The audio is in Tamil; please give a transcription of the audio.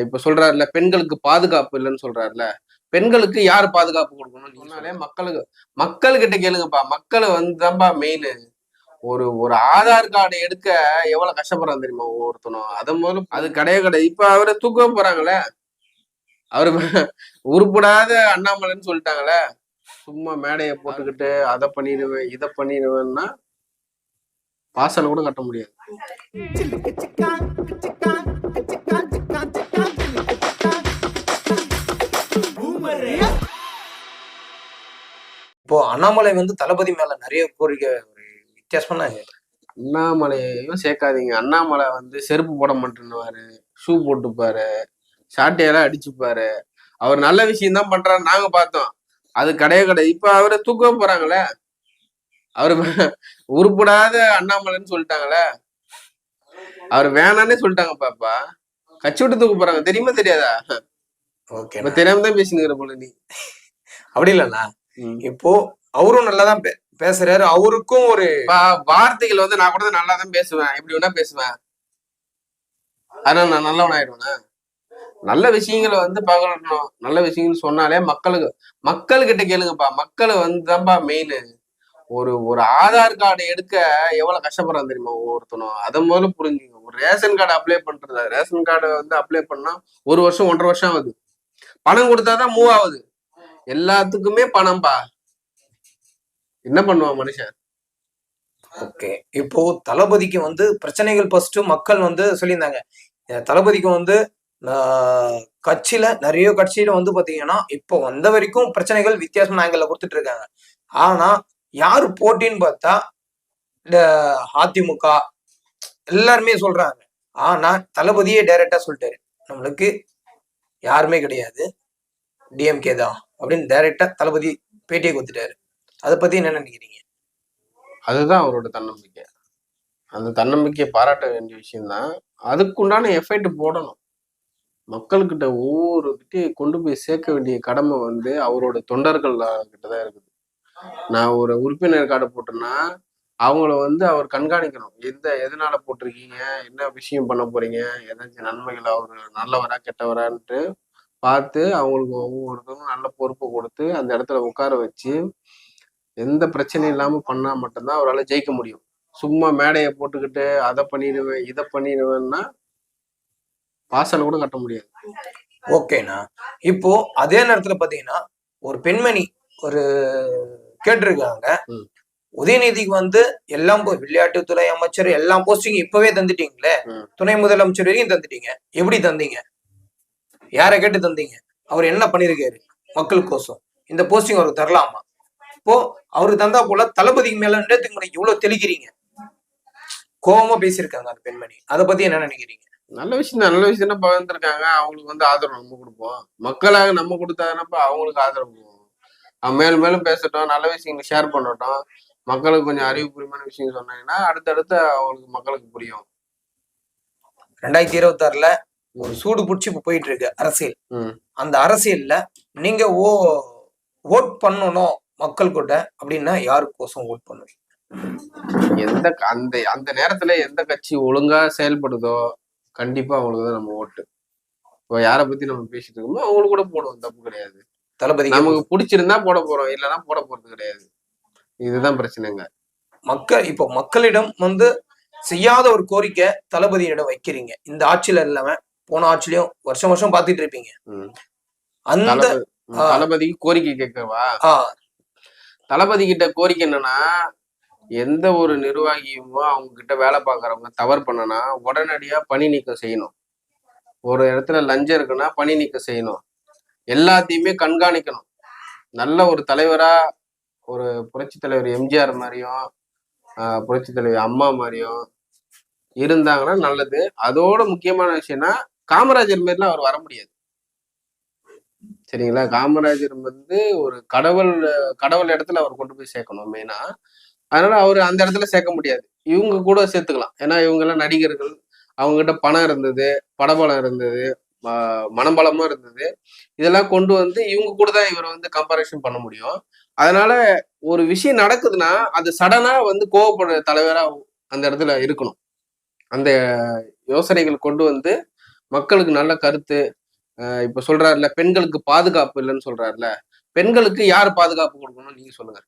இப்ப சொல்றாருல, பெண்களுக்கு பாதுகாப்பு இல்லன்னு சொல்றாருல. பெண்களுக்கு யார் பாதுகாப்பு குடுக்கணும்னு சொன்னாலே மக்கள்கிட்ட கேளுங்கப்பா. மக்கள் வந்து தான்பா மெயினு. ஒரு ஒரு ஆதார் கார்டு எடுக்க எவ்வளவு கஷ்டப்படுறான் தெரியுமா ஒவ்வொருத்தனும். அத முதல்ல அது கிடையவே கிடையாது. இப்ப அவர தூக்க போறாங்கல்ல. அவரு உருப்படாத அண்ணாமலைன்னு சொல்லிட்டாங்கல்ல. சும்மா மேடைய போட்டுக்கிட்டு அத பண்ணிடுவேன், இத பண்ணிடுவேன்னா வாசல் கூட கட்ட முடியாது. இப்போ அண்ணாமலை வந்து தளபதி மேல நிறைய கோரிக்கை ஒரு வித்தியாசமான அண்ணாமலையையும் சேர்க்காதீங்க. அண்ணாமலை வந்து செருப்பு போட மாட்டேன்னுவாரு, ஷூ போட்டுப்பாரு, சாட்டையெல்லாம் அடிச்சுப்பாரு. அவர் நல்ல விஷயம் தான் பண்றாரு, நாங்க பார்த்தோம். அது கிடையவே கிடையாது. இப்ப அவரை தூக்க போறாங்களே. அவரு உருப்படாத அண்ணாமலைன்னு சொல்லிட்டாங்களே. அவர் வேணான்னே சொல்லிட்டாங்க பாப்பா. கட்சி விட்டு தூக்க போறாங்க. தெரியுமா தெரியாதா? ஓகே, தெரியாம தான் பேசினுக்கிற போல நீ. அப்படி இல்லண்ணா. இப்போ அவரும் நல்லாதான் பேசுறாரு. அவருக்கும் ஒரு வார்த்தைகள் வந்து நான் கூட நல்லா தான் பேசுவேன். எப்படி வேணா பேசுவேன். அதனால நான் நல்லவன் ஆயிடுவேனா? நல்ல விஷயங்களை வந்து பகிரணும். நல்ல விஷயங்கள் சொன்னாலே மக்கள்கிட்ட கேளுங்கப்பா. மக்கள் வந்து தான்ப்பா மெயின். ஒரு ஒரு ஆதார் கார்டு எடுக்க எவ்வளவு கஷ்டப்படுறான் தெரியுமா ஒவ்வொருத்தனும். அதை முதல்ல புரிஞ்சுங்க. ஒரு ரேஷன் கார்டு அப்ளை பண்றது, ரேஷன் கார்டு வந்து அப்ளை பண்ணா 1 வருஷம் 1.5 வருஷம் ஆகுது. பணம் கொடுத்தாதான் மூவ் ஆகுது. எல்லாத்துக்குமே பணம்பா. என்ன பண்ணுவான் மனுஷன்? ஓகே, இப்போ தளபதிக்கு வந்து பிரச்சனைகள் ஃபர்ஸ்ட் மக்கள் வந்து சொல்லியிருந்தாங்க. தளபதிக்கு வந்து கட்சியில நிறைய கட்சியில வந்து பாத்தீங்கன்னா இப்போ வந்த வரைக்கும் பிரச்சனைகள் வித்தியாசமான ஆங்கிள் கொடுத்துட்டு இருக்காங்க. ஆனா யாரு போட்டின்னு பார்த்தா இந்த அதிமுக எல்லாருமே சொல்றாங்க. ஆனா தளபதியே டைரக்டா சொல்லிட்டாரு, நம்மளுக்கு யாருமே கிடையாது, டிஎம்கே தான் அப்படின்னு டைரக்டா தளபதி பேட்டியை கொடுத்துட்டாரு. அதை பத்தி என்ன நினைக்கிறீங்க? அதுதான் அவரோட தன்னம்பிக்கை. அந்த தன்னம்பிக்கையை பாராட்ட வேண்டிய விஷயம்தான். அதுக்குண்டான எஃபெக்ட் போடணும். மக்கள்கிட்ட ஒவ்வொருகிட்டையும் கொண்டு போய் சேர்க்க வேண்டிய கடமை வந்து அவரோட தொண்டர்கள் கிட்டதான் இருக்குது. நான் ஒரு உறுப்பினர் கார்டு போட்டேன்னா அவங்கள வந்து அவர் கண்காணிக்கணும். எதனால போட்டிருக்கீங்க, என்ன விஷயம் பண்ண போறீங்க, ஏதாச்சும் நன்மைகள், அவரு நல்லவரா கெட்டவரான்ட்டு பார்த்து அவங்களுக்கு ஒவ்வொருத்தரும் நல்ல பொறுப்பு கொடுத்து அந்த இடத்துல உட்கார வச்சு எந்த பிரச்சனையும் இல்லாம பண்ணா மட்டும்தான் அவரால் ஜெயிக்க முடியும். சும்மா மேடையை போட்டுக்கிட்டு அதை பண்ணிடுவேன் இதை பண்ணிடுவேன்னா வாசல் கூட கட்ட முடியாது. ஓகேண்ணா. இப்போ அதே நேரத்துல பாத்தீங்கன்னா ஒரு பெண்மணி ஒரு கேட்டிருக்காங்க, உதயநிதிக்கு வந்து எல்லாம் விளையாட்டுத்துறை அமைச்சர் எல்லாம் போஸ்டிங் இப்பவே தந்துட்டீங்களே, துணை முதலமைச்சர் வரைக்கும் தந்துட்டீங்க, எப்படி தந்தீங்க, யாரை கேட்டு தந்தீங்க, அவர் என்ன பண்ணிருக்காரு மக்களுக்கோசம், இந்த போஸ்டிங் அவருக்கு தரலாமா? இப்போ அவருக்கு தந்தா போல தளபதிக்கு மேல இவ்வளவு தெளிக்கிறீங்க, கோபமா பேசியிருக்காங்க அந்த பெண்மணி. அதை பத்தி என்ன நினைக்கிறீங்க? நல்ல விஷயம் தான், நல்ல விஷயம் தான் பகிர்ந்துருக்காங்க. அவங்களுக்கு வந்து ஆதரவு நம்ம கொடுப்போம். மக்களாக நம்ம கொடுத்தாதானப்ப அவங்களுக்கு ஆதரவு போகும். அவன் மேலும் மேலும் பேசட்டும், நல்ல விஷயங்களை ஷேர் பண்ணட்டும். மக்களுக்கு கொஞ்சம் அறிவுபூர்வமான விஷயம் சொன்னாங்கன்னா அடுத்தடுத்து அவங்களுக்கு மக்களுக்கு புரியும். 2026ல ஒரு சூடு பிடிச்சி இப்ப போயிட்டு இருக்கு அரசியல். அந்த அரசியல்ல நீங்க ஓட் பண்ணணும் மக்கள் கூட அப்படின்னா யாருக்கோசம் ஓட் பண்ணுவீங்க? அந்த அந்த நேரத்துல எந்த கட்சி ஒழுங்கா செயல்படுதோ கண்டிப்பா அவங்களுக்கு தான் நம்ம ஓட்டு. இப்போ யாரை பத்தி நம்ம பேசிட்டு இருக்கோமோ அவங்களுக்கு கூட போடுவோம், தப்பு கிடையாது. தளபதி நமக்கு பிடிச்சிருந்தா போட போறோம், இல்லைன்னா போட போறது கிடையாது. இதுதான் பிரச்சனைங்க. இப்போ மக்களிடம் வந்து செய்யாத ஒரு கோரிக்கை தளபதியிடம் வைக்கிறீங்க. இந்த ஆட்சியில இல்லாம போன ஆட்சியிலையும் வருஷம் வருஷம் பாத்துட்டு இருப்பீங்க. அந்த தளபதிக்கு கோரிக்கை கேட்கவா? தளபதி கிட்ட கோரிக்கை என்னன்னா, எந்த ஒரு நிர்வாகியுமோ அவங்க கிட்ட வேலை பார்க்கறவங்க தவறு பண்ணனா உடனடியா பணி நீக்கம் செய்யணும். ஒரு இடத்துல லஞ்சம் இருக்குன்னா பணி நீக்கம் செய்யணும். எல்லாத்தையுமே கண்காணிக்கணும். நல்ல ஒரு தலைவரா ஒரு புரட்சி தலைவர் எம்ஜிஆர் மாதிரியும் புரட்சி தலைவர் அம்மா மாதிரியும் இருந்தாங்கன்னா நல்லது. அதோட முக்கியமான விஷயம்னா காமராஜர் மாதிரிலாம் அவர் வர முடியாது. சரிங்களா? காமராஜர் வந்து ஒரு கடவுள் இடத்துல அவர் கொண்டு போய் சேர்க்கணும் மெயினா. அதனால அவர் அந்த இடத்துல சேர்க்க முடியாது. இவங்க கூட சேர்த்துக்கலாம். ஏன்னா இவங்க எல்லாம் நடிகர்கள், அவங்க கிட்ட பணம் இருந்தது, படபலம் இருந்தது, மனபலமும் இருந்தது. இதெல்லாம் கொண்டு வந்து இவங்க கூட தான் இவரை வந்து கம்பேரிஷன் பண்ண முடியும். அதனால ஒரு விஷயம் நடக்குதுன்னா அது சடனா வந்து கோவப்படுற தலைவரா அந்த இடத்துல இருக்கணும். அந்த யோசனைகள் கொண்டு வந்து மக்களுக்கு நல்ல கருத்து. இப்ப சொல்றாருல, பெண்களுக்கு பாதுகாப்பு இல்லைன்னு சொல்றாருல, பெண்களுக்கு யார் பாதுகாப்பு கொடுக்கணும் நீங்க சொல்லுங்க.